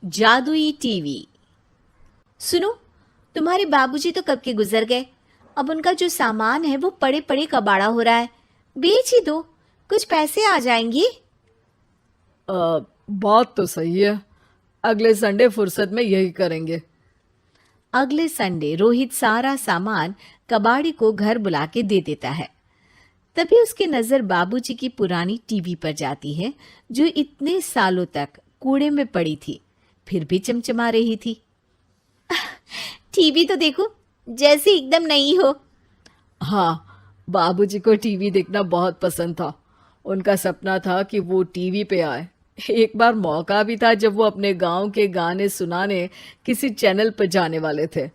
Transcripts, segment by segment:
जादुई टीवी। सुनो, तुम्हारे बाबूजी तो कब के गुजर गए। अब उनका जो सामान है वो पड़े पड़े कबाड़ा हो रहा है। बेच ही दो, कुछ पैसे आ जाएंगी। बात तो सही है। अगले संडे फुर्सत में यही करेंगे। अगले संडे रोहित सारा सामान कबाड़ी को घर बुला के दे देता है। तभी उसकी नजर बाबूजी की पुरानी टीवी पर जाती है, जो इतने सालों तक कूड़े में पड़ी थी, फिर भी चमचमा रही थी। टीवी तो देखो, जैसे एकदम नई हो। हाँ, बाबूजी को टीवी देखना बहुत पसंद था। उनका सपना था कि वो टीवी पे आए। एक बार मौका भी था जब वो अपने गांव के गाने सुनाने किसी चैनल पर जाने वाले थे,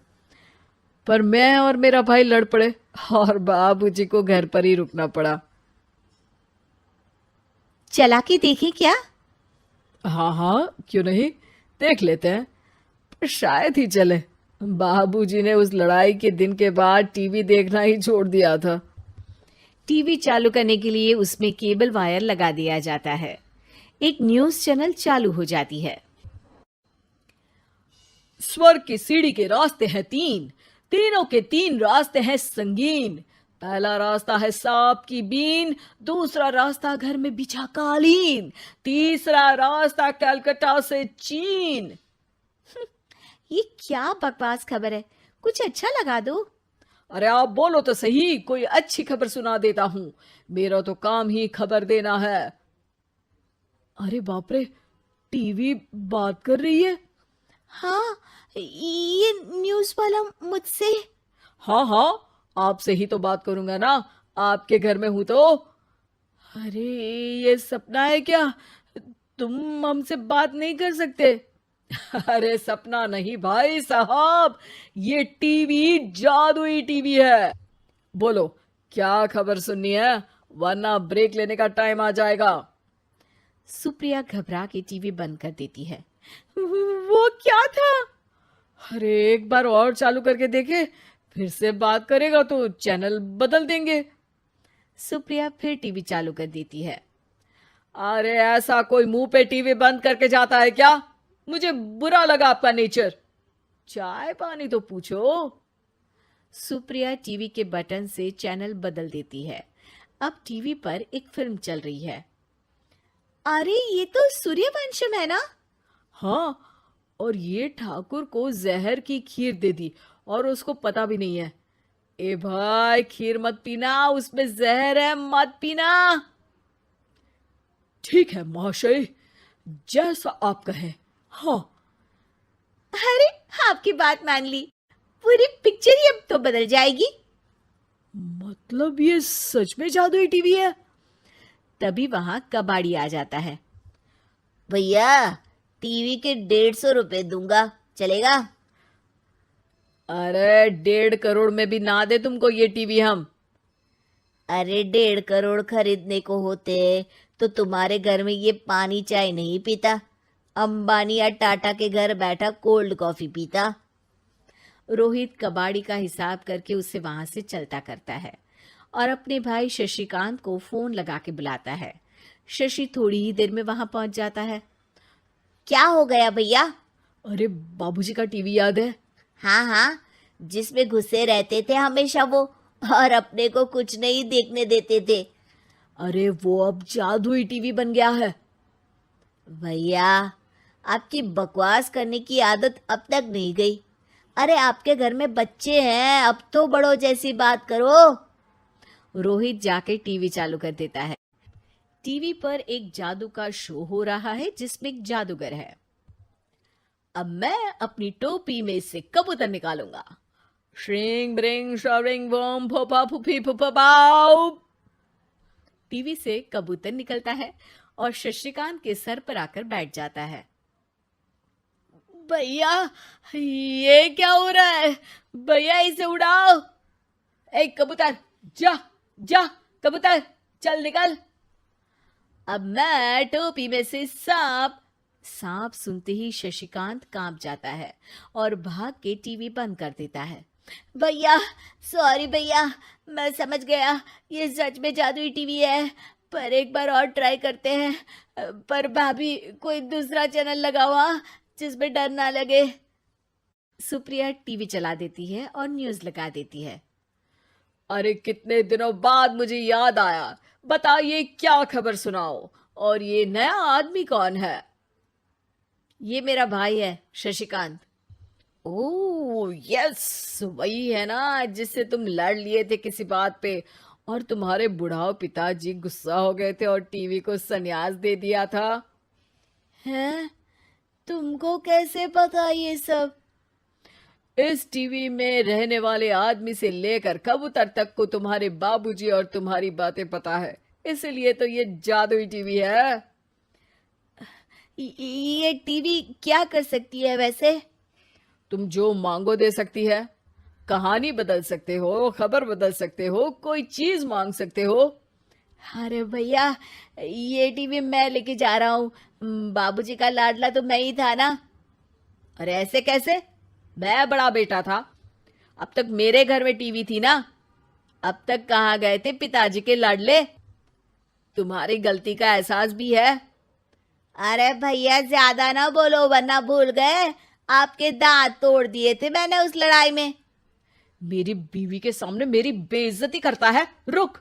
पर मैं और मेरा भाई लड़ पड़े और बाबूजी को घर पर ही रुकना पड़ा। चला के देखें क्या? हाँ हाँ, क्यों नहीं, देख लेते हैं। पर शायद ही चले। बाबूजी ने उस लड़ाई के दिन के बाद टीवी देखना ही छोड़ दिया था। टीवी चालू करने के लिए उसमें केबल वायर लगा दिया जाता है। एक न्यूज चैनल चालू हो जाती है। स्वर्ग की सीढ़ी के रास्ते हैं तीन, तीनों के तीन रास्ते हैं संगीन। पहला रास्ता है सांप की बीन, दूसरा रास्ता घर में बिछा कालीन, तीसरा रास्ता कलकत्ता से चीन। ये क्या बकवास खबर है, कुछ अच्छा लगा दो। अरे आप बोलो तो सही, कोई अच्छी खबर सुना देता हूं। मेरा तो काम ही खबर देना है। अरे बाप रे, टीवी बात कर रही है। हाँ, ये न्यूज वाला मुझसे। हाँ हाँ, आपसे ही तो बात करूंगा ना, आपके घर में हूं तो। अरे, ये सपना है क्या? तुम हमसे बात नहीं कर सकते? अरे सपना नहीं भाई साहब, ये टीवी जादुई टीवी है। बोलो, क्या खबर सुननी है, वरना ब्रेक लेने का टाइम आ जाएगा। सुप्रिया घबरा के टीवी बंद कर देती है। वो क्या था? अरे एक बार और चालू करके देखे, फिर से बात करेगा तो चैनल बदल देंगे। सुप्रिया फिर टीवी चालू कर देती है। अरे ऐसा कोई मुंह पे टीवी बंद करके जाता है क्या? मुझे बुरा लगा आपका नेचर। चाय पानी तो पूछो। सुप्रिया टीवी के बटन से चैनल बदल देती है। अब टीवी पर एक फिल्म चल रही है। अरे ये तो सूर्यवंशम है ना? हाँ, और ये ठाकुर को जहर की खीर दे दी और उसको पता भी नहीं है। ए भाई, खीर मत पीना, उसमें जहर है, मत पीना। ठीक है महाशय, जैसा आप कहें। हाँ। अरे, आपकी बात मान ली, पूरी पिक्चर ही अब तो बदल जाएगी। मतलब ये सच में जादुई टीवी है? तभी वहां कबाड़ी आ जाता है। भैया, टीवी के 150 रुपए दूंगा, चलेगा? अरे 1.5 करोड़ में भी ना दे तुमको ये टीवी हम। अरे 1.5 करोड़ खरीदने को होते तो तुम्हारे घर में ये पानी चाय नहीं पीता, अंबानी या टाटा के घर बैठा कोल्ड कॉफी पीता। रोहित कबाड़ी का हिसाब करके उसे वहां से चलता करता है और अपने भाई शशिकांत को फोन लगा के बुलाता है। शशि थोड़ी ही देर में वहां पहुंच जाता है। क्या हो गया भैया? अरे बाबूजी का टीवी याद है? हाँ हाँ, जिसमें घुसे रहते थे हमेशा वो, और अपने को कुछ नहीं देखने देते थे। अरे वो अब जादुई टीवी बन गया है। भैया, आपकी बकवास करने की आदत अब तक नहीं गई। अरे आपके घर में बच्चे हैं, अब तो बड़ों जैसी बात करो। रोहित जाके टीवी चालू कर देता है। टीवी पर एक जादू का शो हो रहा है जिसमें एक जादूगर है। अब मैं अपनी टोपी में से कबूतर निकालूंगा। श्रिंग ब्रिंग शरिंग बम फोपा फुफी फुफा बाउ। टीवी से कबूतर निकलता है और शशिकांत के सर पर आकर बैठ जाता है। भैया, ये क्या हो रहा है? भैया इसे उड़ाओ। ए कबूतर, जा जा, कबूतर चल निकल। अब मैं टोपी में से सांप सुनते ही शशिकांत कांप जाता है और भाग के टीवी बंद कर देता है। भैया, सॉरी भैया, मैं समझ गया ये सच में जादुई टीवी है, पर एक बार और ट्राई करते हैं। पर भाभी, कोई दूसरा चैनल लगाओ। हाँ, जिसमें डर ना लगे। सुप्रिया टीवी चला देती है और न्यूज लगा देती है। अरे कितने दिनों बाद मुझे याद आया, बताइए क्या खबर सुनाओ। और ये नया आदमी कौन है? ये मेरा भाई है शशिकांत। ओह यस, वही है ना जिससे तुम लड़ लिए थे किसी बात पे, और तुम्हारे बुढ़ाओ पिताजी गुस्सा हो गए थे और टीवी को संन्यास दे दिया था। हैं? तुमको कैसे पता ये सब? इस टीवी में रहने वाले आदमी से लेकर कबूतर तक को तुम्हारे बाबूजी और तुम्हारी बातें पता है, इसलिए तो ये जादुई टीवी है। ये टीवी क्या कर सकती है वैसे? तुम जो मांगो दे सकती है। कहानी बदल सकते हो, खबर बदल सकते हो, कोई चीज मांग सकते हो। अरे भैया, ये टीवी मैं लेके जा रहा हूँ। बाबूजी का लाडला तो मैं ही था ना। अरे ऐसे कैसे? मैं बड़ा बेटा था, अब तक मेरे घर में टीवी थी ना। अब तक कहाँ गए थे पिताजी के लाडले? तुम्हारी गलती का एहसास भी है। अरे भैया, ज्यादा ना बोलो वरना भूल गए आपके दांत तोड़ दिए थे मैंने उस लड़ाई में। मेरी बीवी के सामने मेरी बेइज्जती करता है। रुक।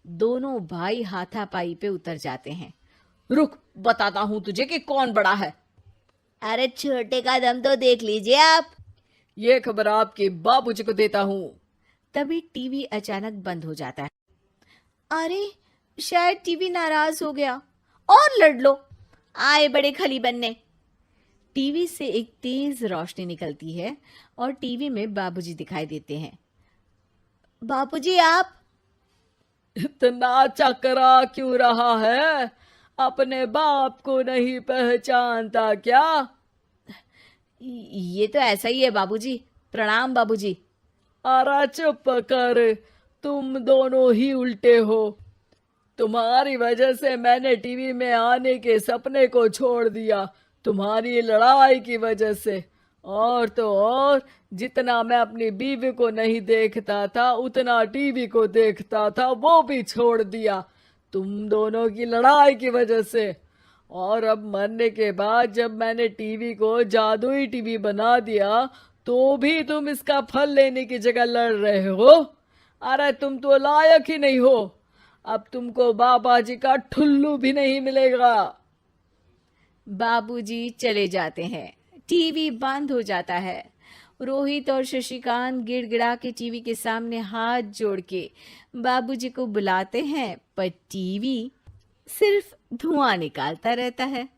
दोनों भाई हाथापाई पे उतर जाते हैं। रुक, बताता हूं तुझे कि कौन बड़ा है। अरे छोटे का दम तो देख लीजिए आप। ये खबर आपके बाबूजी को देता हूं। तभी टीवी अचानक बंद हो जाता है। अरे शायद टीवी नाराज हो गया। और लड़ लो, आए बड़े खली बनने। टीवी से एक तेज रोशनी निकलती है और टीवी में बाबूजी दिखाई देते हैं। बापूजी आप? इतना चकरा क्यों रहा है? अपने बाप को नहीं पहचानता क्या? ये तो ऐसा ही है बाबूजी। प्रणाम बाबूजी। अरे चुप कर, तुम दोनों ही उल्टे हो। तुम्हारी वजह से मैंने टीवी में आने के सपने को छोड़ दिया, तुम्हारी लड़ाई की वजह से। और तो और, जितना मैं अपनी बीवी को नहीं देखता था उतना टीवी को देखता था, वो भी छोड़ दिया तुम दोनों की लड़ाई की वजह से। और अब मरने के बाद जब मैंने टीवी को जादुई टीवी बना दिया तो भी तुम इसका फल लेने की जगह लड़ रहे हो। अरे तुम तो लायक ही नहीं हो। अब तुमको बाबा जी का ठुल्लू भी नहीं मिलेगा। बाबूजी चले जाते हैं। टीवी बंद हो जाता है। रोहित और शशिकांत गिड़गिड़ा के टीवी के सामने हाथ जोड़ के बाबूजी को बुलाते हैं, पर टीवी सिर्फ धुआं निकालता रहता है।